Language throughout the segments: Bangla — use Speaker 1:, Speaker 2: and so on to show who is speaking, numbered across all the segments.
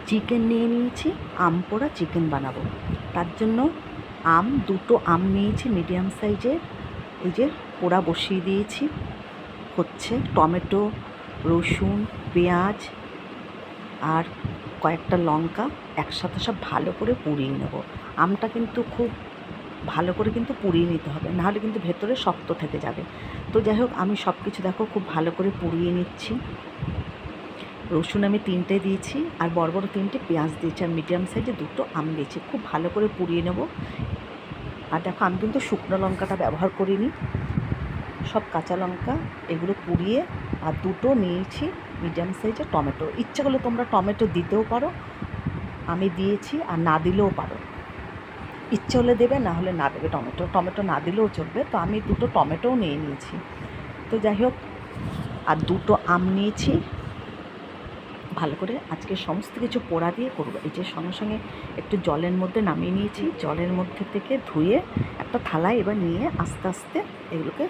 Speaker 1: চিকেন নিয়ে নিয়েছি, আম পোড়া চিকেন বানাবো। তার জন্য দুটো আম নিয়েছি মিডিয়াম সাইজের, এই যে পোড়া বসিয়ে দিয়েছি। হচ্ছে টমেটো, রসুন, পেঁয়াজ আর কয়েকটা লঙ্কা একসাথে সব ভালো করে পুড়িয়ে নেব। আমটা কিন্তু খুব ভালো করে কিন্তু পুড়িয়ে নিতে হবে, নাহলে কিন্তু ভেতরে শক্ত থেকে যাবে। তো যাই হোক, আমি সব কিছু দেখো খুব ভালো করে পুড়িয়ে নিচ্ছি। রসুন আমি 3টে দিয়েছি, আর বড় বড় 3টে পেঁয়াজ দিয়েছি, আর মিডিয়াম সাইজে 2টো আম দিয়েছি। খুব ভালো করে পুড়িয়ে নেব। আর দেখো, আমি কিন্তু শুকনো লঙ্কাটা ব্যবহার করিনি, সব কাঁচা লঙ্কা এগুলো পুড়িয়ে। আর 2টো নিয়েছি মিডিয়াম সাইজের টমেটো। ইচ্ছে করলে তোমরা টমেটো দিতেও পারো, আমি দিয়েছি, আর না দিলেও পারো। ইচ্ছে হলে দেবে, না হলে না দেবে। টমেটো না দিলেও চলবে। তো আমি 2টো টমেটোও নিয়ে নিয়েছি। তো যাই হোক, আর 2টো আম নিয়েছি। ভালো করে আজকে সমস্ত কিছু পোড়া দিয়ে করবো। এই যে সঙ্গে সঙ্গে একটু জলের মধ্যে নামিয়ে নিয়েছি, জলের মধ্যে থেকে ধুয়ে একটা থালায় এবার নিয়ে আস্তে আস্তে এগুলোকে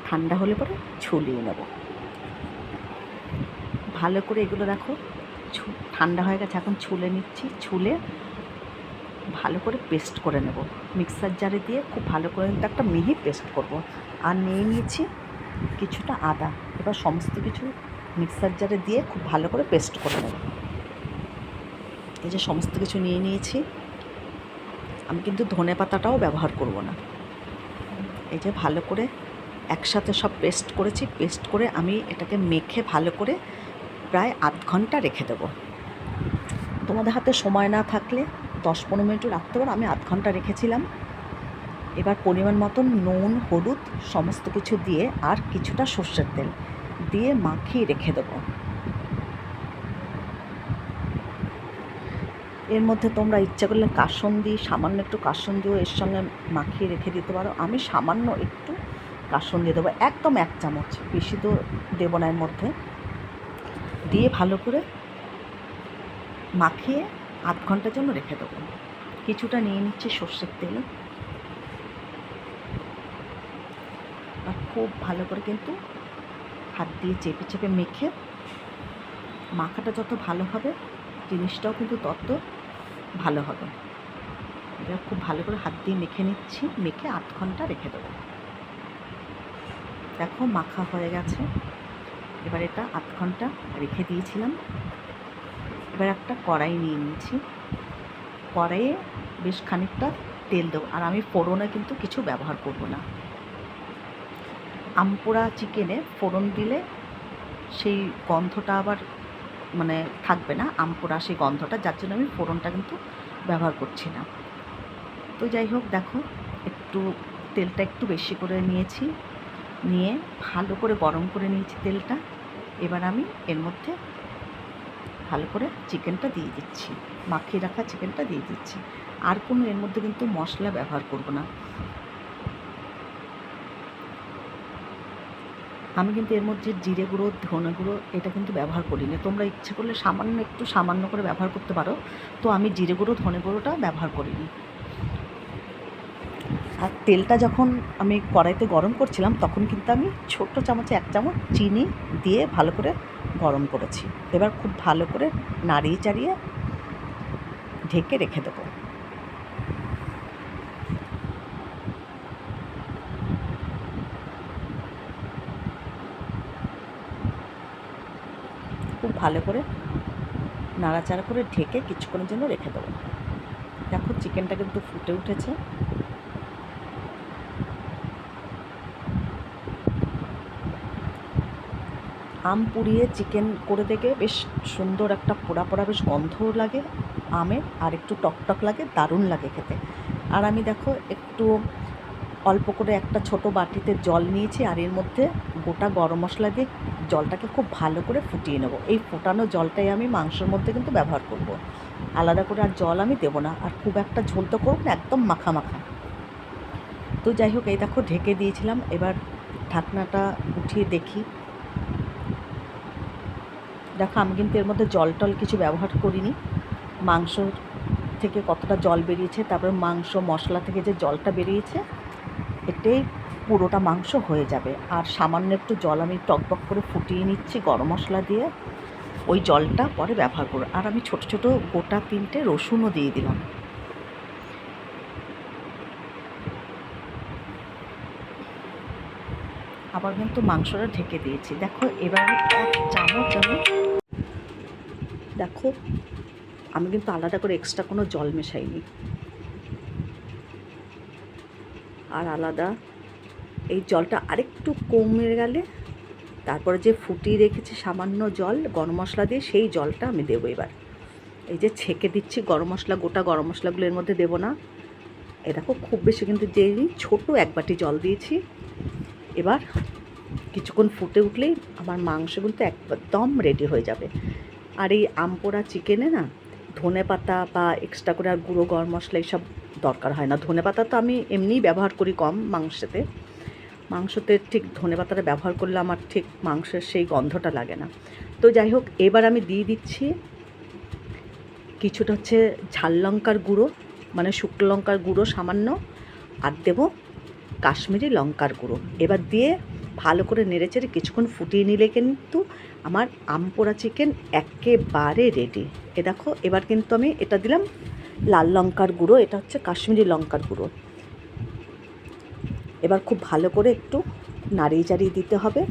Speaker 1: ঠান্ডা হলে পরে ছুলিয়ে নেব। ভালো করে এগুলো দেখো ঠান্ডা হয়ে গেছে, এখন ছুলে নিচ্ছি। ছুলে ভালো করে পেস্ট করে নেব মিক্সার জারে দিয়ে। খুব ভালো করে কিন্তু একটা মিহি পেস্ট করব। আর নিয়ে নিয়েছি কিছুটা আদা। এবার সমস্ত কিছু মিক্সার জারে দিয়ে খুব ভালো করে পেস্ট করে নেব। এই যে সমস্ত কিছু নিয়ে নিয়েছি। আমি কিন্তু ধনে পাতাটাও ব্যবহার করব না। এই যে ভালো করে একসাথে সব পেস্ট করেছি। পেস্ট করে আমি এটাকে মেখে ভালো করে প্রায় আধ ঘন্টা রেখে দেবো। তোমাদের হাতে সময় না থাকলে 10-15 মিনিটও রাখতে পারো, আমি আধ ঘন্টা রেখেছিলাম। এবার পরিমাণ মতন নুন, হলুদ সমস্ত কিছু দিয়ে আর কিছুটা সর্ষের তেল দিয়ে মাখিয়ে রেখে দেবো। এর মধ্যে তোমরা ইচ্ছা করলে কাসুন্দি, সামান্য একটু কাসুন্দিও এর সঙ্গে মাখিয়ে রেখে দিতে পারো। আমি সামান্য একটু কাসুন্দি দেবো, একদম 1 চামচ, বেশি তো দেবো না। এর মধ্যে দিয়ে ভালো করে মাখিয়ে আধ ঘন্টার জন্য রেখে দেবো। কিছুটা নিয়ে নিচ্ছি সর্ষের তেল। আর খুব ভালো করে কিন্তু হাত দিয়ে চেপে চেপে মেখে, মাখাটা যত ভালো হবে জিনিসটাও কিন্তু তত ভালো হবে। এবার খুব ভালো করে হাত দিয়ে মেখে নিচ্ছি, মেখে আধ ঘন্টা রেখে দেবো। দেখো মাখা হয়ে গেছে। এবার এটা আধ ঘন্টা রেখে দিয়েছিলাম। এবার একটা কড়াই নিয়ে নিয়েছি। কড়াইয়ে বেশ খানিকটা তেল দেবো। আর আমি ফোড়নে কিন্তু কিছু ব্যবহার করব না। আমপোড়া চিকেনে ফোড়ন দিলে সেই গন্ধটা আবার মানে থাকবে না, আমপোড়া সেই গন্ধটা, যার জন্য আমি ফোড়নটা কিন্তু ব্যবহার করছি না। তো যাই হোক, দেখো একটু তেলটা একটু বেশি করে নিয়েছি, নিয়ে ভালো করে গরম করে নিয়েছি তেলটা। এবার আমি এর মধ্যে ভালো করে চিকেনটা দিয়ে দিচ্ছি, মাখিয়ে রাখা চিকেনটা দিয়ে দিচ্ছি। আর কোনো এর মধ্যে কিন্তু মশলা ব্যবহার করব না। আমি কিন্তু এর মধ্যে জিরে গুঁড়ো, ধনে গুঁড়ো এটা কিন্তু ব্যবহার করিনি। তোমরা ইচ্ছে করলে সামান্য করে ব্যবহার করতে পারো। তো আমি জিরে গুঁড়ো, ধনে গুঁড়োটা ব্যবহার করিনি। আর তেলটা যখন আমি কড়াইতে গরম করছিলাম, তখন কিন্তু আমি ছোট্ট চামচে 1 চামচ চিনি দিয়ে ভালো করে গরম করেছি। এবার খুব ভালো করে নাড়িয়ে চাড়িয়ে ঢেকে রেখে দেবো। খুব ভালো করে নাড়াচাড়া করে ঢেকে কিছুক্ষণের জন্য রেখে দেবো। দেখো চিকেনটা কিন্তু ফুটে উঠেছে। আম পুড়িয়ে চিকেন করে দেখে বেশ সুন্দর একটা পোড়া পোড়া বেশ গন্ধও লাগে আমের, আর একটু টকটক লাগে, দারুণ লাগে খেতে। আর আমি দেখো একটু অল্প করে একটা ছোট বাটিতে জল নিয়েছি, আর এর মধ্যে গোটা গরম মশলা দিয়ে জলটাকে খুব ভালো করে ফুটিয়ে নেব। এই ফোটানো জলটাই আমি মাংসের মধ্যে কিন্তু ব্যবহার করব। আলাদা করে আর জল আমি দেবো না। আর খুব একটা ঝোল তো করব না, একদম মাখা মাখা। তো যাই হোক, এই দেখো ঢেকে দিয়েছিলাম। এবার ঢাকনাটা উঠিয়ে দেখি। দেখো আমি কিন্তু এর মধ্যে জল টল কিছু ব্যবহার করিনি। মাংস থেকে কতটা জল বেরিয়েছে, তারপরে মাংস মশলা থেকে যে জলটা বেরিয়েছে, এটাই পুরোটা মাংস হয়ে যাবে। আর সামান্য একটু জল আমি টকবক করে ফুটিয়ে নিচ্ছি গরম মশলা দিয়ে। ওই জলটা পরে ব্যবহার করো। আর আমি ছোট ছোট গোটা 3টে রসুনও দিয়ে দিলাম। আবার কিন্তু মাংসটা ঢেকে দিয়েছি। দেখো এবার আমি 1 চামচ দেখো আমি কিন্তু আলাদা করে এক্সট্রা কোনো জল মেশাইনি। আর আলাদা এই জলটা আরেকটু কমে গেলে তারপরে যে ফুটিয়ে রেখেছি সামান্য জল গরম মশলা দিয়ে, সেই জলটা আমি দেবো এবার। এই যে ছেঁকে দিচ্ছি গরম মশলা, গোটা গরম মশলাগুলো এর মধ্যে দেবো না। এ দেখো খুব বেশি কিন্তু দিইনি, ছোটো 1 বাটি জল দিয়েছি। এবার কিছুক্ষণ ফুটে উঠলেই আমার মাংস কিন্তু একদম রেডি হয়ে যাবে। আর এই আমপোড়া চিকেনে না ধনেপাতা বা এক্সট্রা করে আর গুঁড়ো গরম মশলা এইসব দরকার হয় না। ধনেপাতা তো আমি এমনিই ব্যবহার করি কম মাংসতে ঠিক ধনেপাতাটা ব্যবহার করলে আমার ঠিক মাংসের সেই গন্ধটা লাগে না। তো যাই হোক, এবার আমি দিয়ে দিচ্ছি কিছুটা হচ্ছে ঝাল লঙ্কার গুঁড়ো, মানে শুকনো লঙ্কার গুঁড়ো সামান্য, আর দেবো কাশ্মীরি লঙ্কার গুঁড়ো। এবার দিয়ে ভালো করে নেড়েচেড়ে কিছুক্ষণ ফুটিয়ে নিলে কিন্তু আমার আমপোড়া চিকেন একেবারে রেডি। এ দেখো এবার কিন্তু আমি এটা দিলাম লাল লঙ্কার গুঁড়ো, এটা হচ্ছে কাশ্মীরি লঙ্কার গুঁড়ো। এবার খুব ভালো করে একটু নাড়িয়ে চাড়িয়ে দিতে হবে।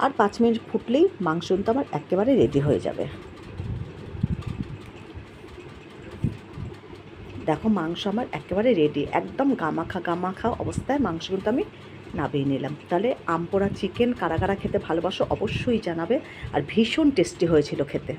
Speaker 1: আর 5 মিনিট ফুটলেই মাংস কিন্তু আমার একেবারে রেডি হয়ে যাবে। দেখো মাংস আমার একেবারে রেডি, একদম গামাখা অবস্থায় মাংস কিন্তু আমি নামিয়ে নিলাম। তাহলে আমপোড়া চিকেন কারা কারা খেতে ভালোবাসো অবশ্যই জানাবে। আর ভীষণ টেস্টি হয়েছিল খেতে।